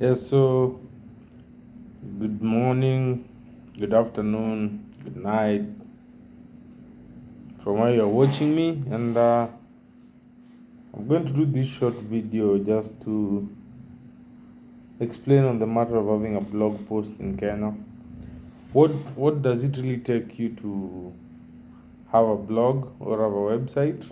Yes, so good morning, good afternoon, good night from where you're watching me, and I'm going to do this short video just to explain on the matter of having a blog post in Kenya. What does it really take you to have a blog or have a website,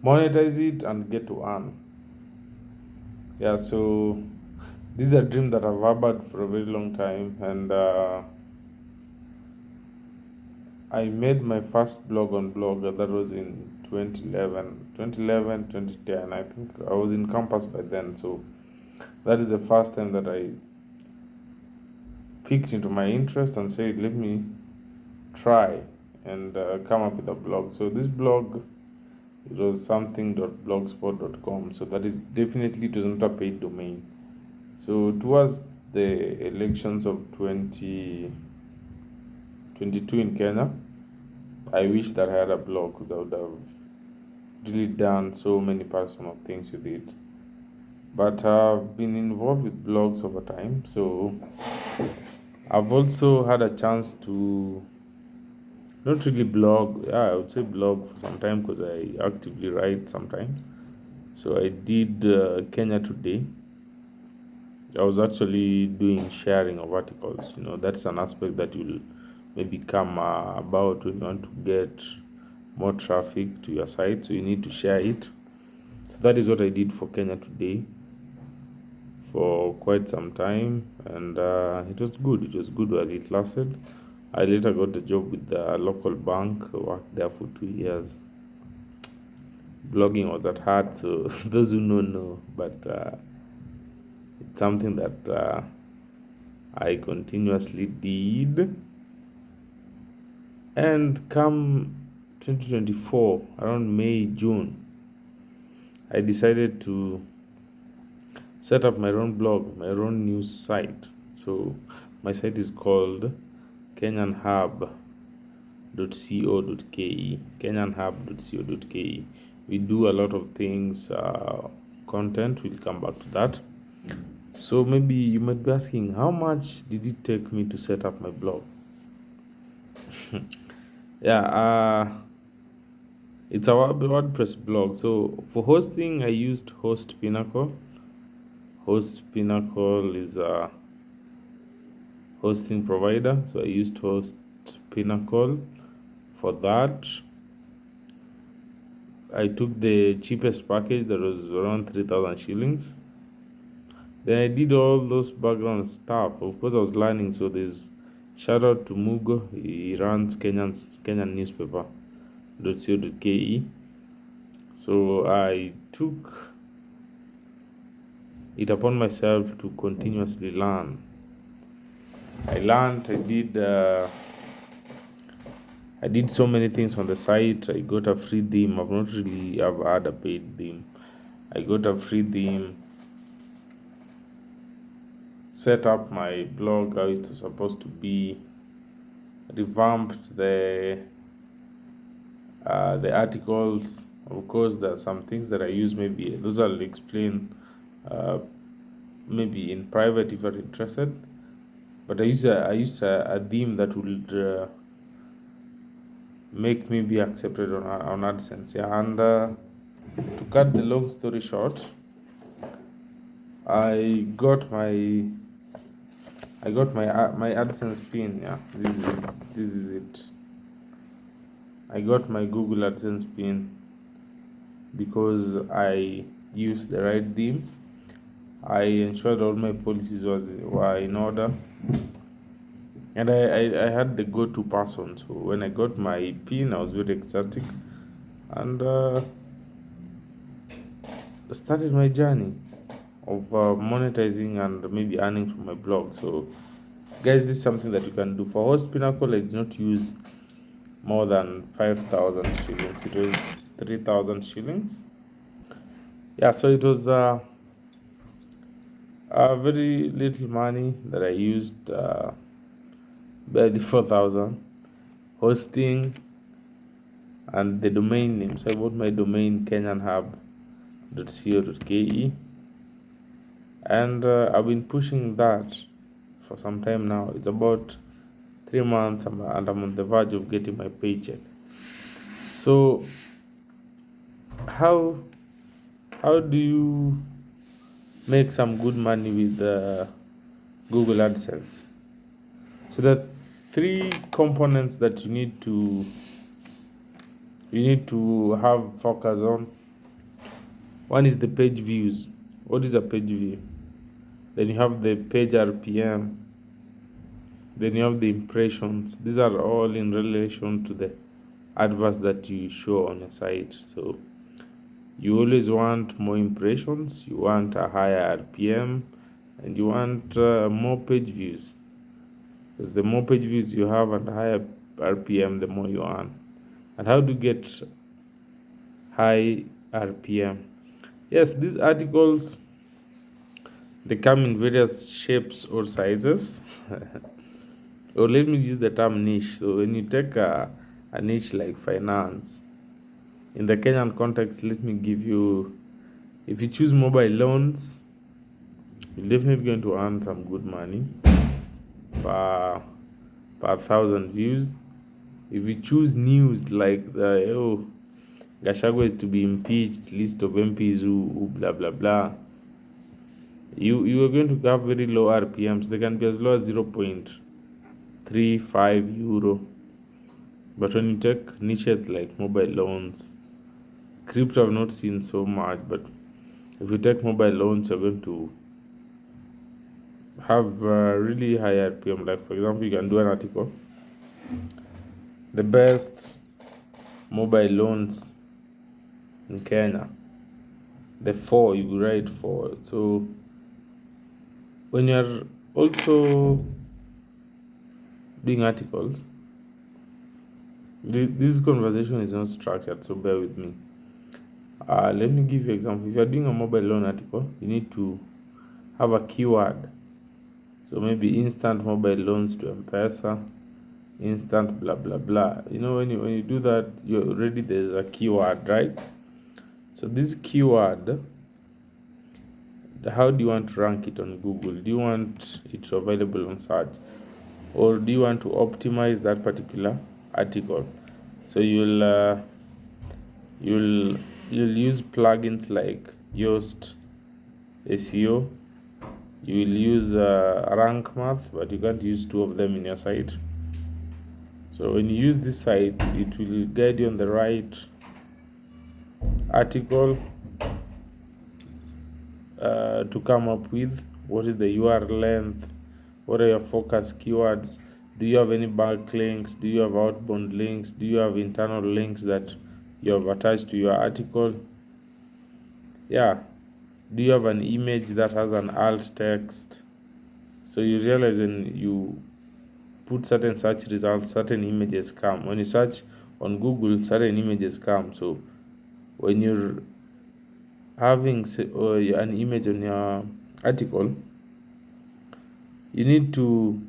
monetize it, and get to earn? Yeah, so this is a dream that I've harbored for a very long time, and I made my first blog on Blogger. That was in 2011, 2010. I think I was in campus by then. So that is the first time that I picked into my interest and said, let me try and come up with a blog. So this blog, it was something.blogspot.com. So that is definitely, it was not a paid domain. So towards the elections of 2022 in Kenya, I wish that I had a blog because I would have really done so many personal things with it. But I've been involved with blogs over time, so I've also had a chance to not really blog. Yeah, I would say blog for some time because I actively write sometimes. So I did Kenya Today. I was actually doing sharing of articles. That's an aspect that you'll maybe come about when you want to get more traffic to your site. So you need to share it. So that is what I did for Kenya Today for quite some time, and it was good. It was good while it lasted. I later got a job with the local bank, worked there for 2 years. Blogging was at heart, so those who know, but it's something that I continuously did. And come 2024, around May, June, I decided to set up my own blog, my own news site. So my site is called kenyanhub.co.ke. kenyanhub.co.ke. We do a lot of things, content. We'll come back to that. So maybe you might be asking, how much did it take me to set up my blog? Yeah, it's a WordPress blog. So for hosting, I used Host Pinnacle. Host Pinnacle is a hosting provider, so I used Host Pinnacle for that. I took the cheapest package that was around 3,000 shillings. Then I did all those background stuff. Of course, I was learning, so there's shout out to Mugo. He runs Kenyan newspaper.co.ke. So I took it upon myself to continuously learn. I learned. I did so many things on the site. I got a free theme. I've not really ever had a paid theme. I got a free theme. Set up my blog how it was supposed to be. Revamped the articles. Of course, there are some things that I use. Maybe those I'll explain. Maybe in private if you're interested. But I use a theme that will make me be accepted on AdSense. Yeah, and to cut the long story short, I got my my AdSense pin. Yeah, this is it. I got my Google AdSense pin because I used the right theme. I ensured all my policies were in order, and I had the go-to person. So when I got my pin, I was very ecstatic, and started my journey of monetizing and maybe earning from my blog. So guys, this is something that you can do. For Host Pinnacle, I did not use more than 5,000 shillings. It was 3,000 shillings. Yeah, so it was very little money that I used, barely 4,000. Hosting and the domain name. So I bought my domain kenyanhub.co.ke. And I've been pushing that for some time now. It's about 3 months, and I'm on the verge of getting my paycheck. So how how do you make some good money with Google AdSense? So there are three components that you need to have focus on. One is the page views. What is a page view? Then you have the page RPM. Then you have the impressions. These are all in relation to the adverts that you show on your site. So you always want more impressions, you want a higher RPM, and you want more page views. Because the more page views you have and higher RPM, the more you earn. And how do you get high RPM? Yes, these articles, they come in various shapes or sizes. Or let me use the term niche. So when you take a niche like finance, in the Kenyan context, let me give you, if you choose mobile loans, you're definitely going to earn some good money per 1,000 views. If you choose news like Gachagua is to be impeached, list of MPs who blah blah blah, you are going to have very low RPMs. They can be as low as 0.35 euro. But when you take niches like mobile loans, crypto I've not seen so much, but if you take mobile loans, you're going to have really high RPM. Like for example, you can do an article, the best mobile loans in Kenya. The four you write for. So when you're also doing articles, this conversation is not structured, so bear with me. Let me give you an example. If you're doing a mobile loan article, you need to have a keyword. So maybe instant mobile loans to M-Pesa, instant blah blah blah. When you do that, you're already, there's a keyword, right? So this keyword, how do you want to rank it on Google? Do you want it available on search, or do you want to optimize that particular article? So you'll use plugins like Yoast SEO. You will use Rank Math, but you can't use two of them in your site. So when you use this site, it will guide you on the right article to come up with. What is the URL length? What are your focus keywords? Do you have any backlinks? Do you have outbound links? Do you have internal links that you have attached to your article? Yeah. Do you have an image that has an alt text? So you realize when you put certain search results, certain images come. When you search on Google, certain images come. So when you're having an image on your article, you need to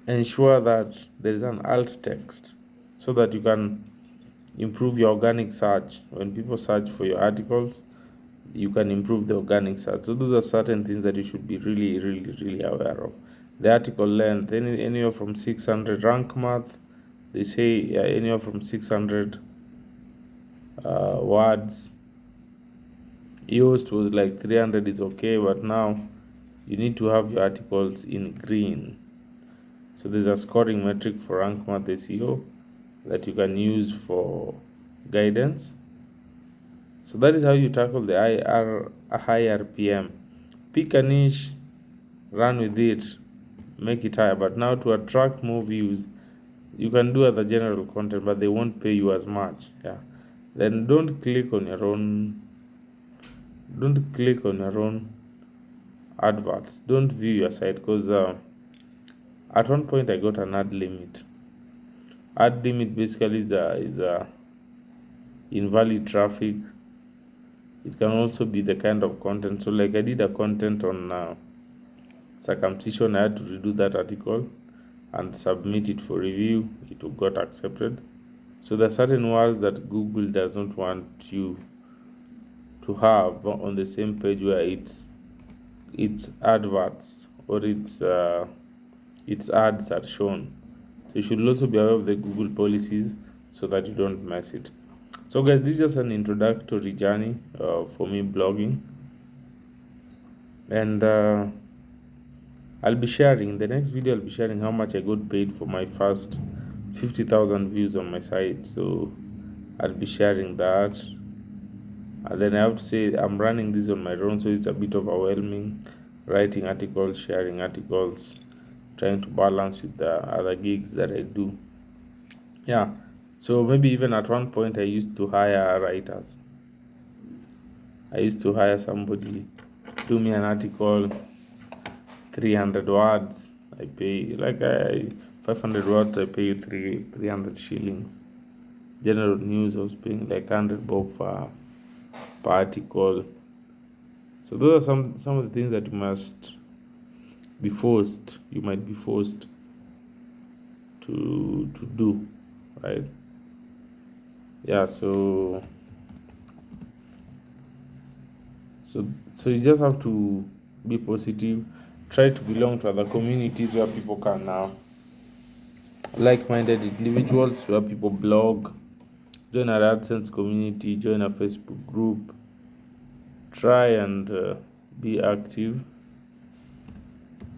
ensure that there is an alt text so that you can improve your organic search. When people search for your articles, you can improve the organic search. So those are certain things that you should be really, really, really aware of. The article length, anywhere from 600. Rank Math, they say anywhere from 600 words. Yoast was like 300 is okay, but now you need to have your articles in green. So there's a scoring metric for Rank Math SEO that you can use for guidance. So that is how you tackle the high RPM. Pick a niche, run with it, make it higher. But now to attract more views, you can do other general content, but they won't pay you as much. Yeah. Then don't click on your own adverts. Don't view your site, because at one point I got an ad limit. Ad limit basically is a invalid traffic. It can also be the kind of content. So like I did a content on circumcision. I had to redo that article and submit it for review. It got accepted. So there are certain words that Google does not want you to have on the same page where it's its adverts or its ads are shown. So you should also be aware of the Google policies so that you don't mess it. So guys, this is just an introductory journey for me blogging, and I'll be sharing in the next video. I'll be sharing how much I got paid for my first 50,000 views on my site. So I'll be sharing that. And then I have to say I'm running this on my own, so it's a bit overwhelming. Writing articles, sharing articles, trying to balance with the other gigs that I do. Yeah. So maybe even at one point I used to hire writers. I used to hire somebody, do me an article, 300 words. I pay 500 words. I pay you 300 shillings. General news, I was paying like 100 bob per article. So those are some of the things that you must be forced. You might be forced to do, right? Yeah. So you just have to be positive. Try to belong to other communities where people can like-minded individuals, where people blog. Join our AdSense community. Join a Facebook group. Try and be active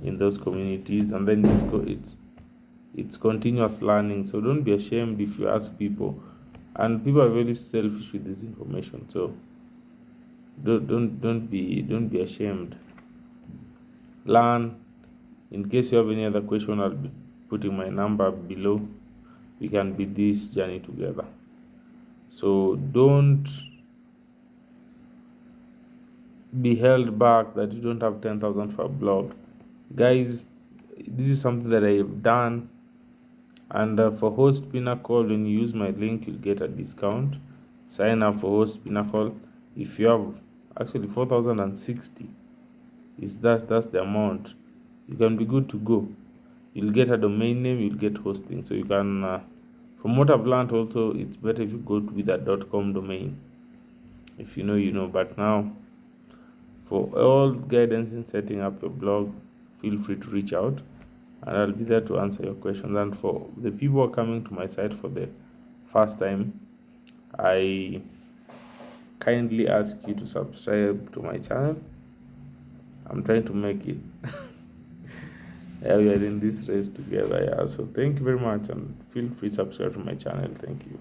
in those communities, and then it's continuous learning. So don't be ashamed if you ask people, and people are very selfish with this information. So don't be ashamed. Learn. In case you have any other question, I'll be putting my number below. We can be this journey together. So don't be held back that you don't have 10,000 for a blog, guys. This is something that I've done, and for Host Pinnacle, when you use my link, you'll get a discount. Sign up for Host Pinnacle. If you have actually 4,060, that's the amount, you can be good to go. You'll get a domain name, you'll get hosting. So you can from what I've learned, also it's better if you go with a .com domain. If you know, you know. But now, for all guidance in setting up your blog, feel free to reach out, and I'll be there to answer your questions. And for the people who are coming to my site for the first time, I kindly ask you to subscribe to my channel. I'm trying to make it. Yeah, we are in this race together. Yeah, so thank you very much, and feel free to subscribe to my channel. Thank you.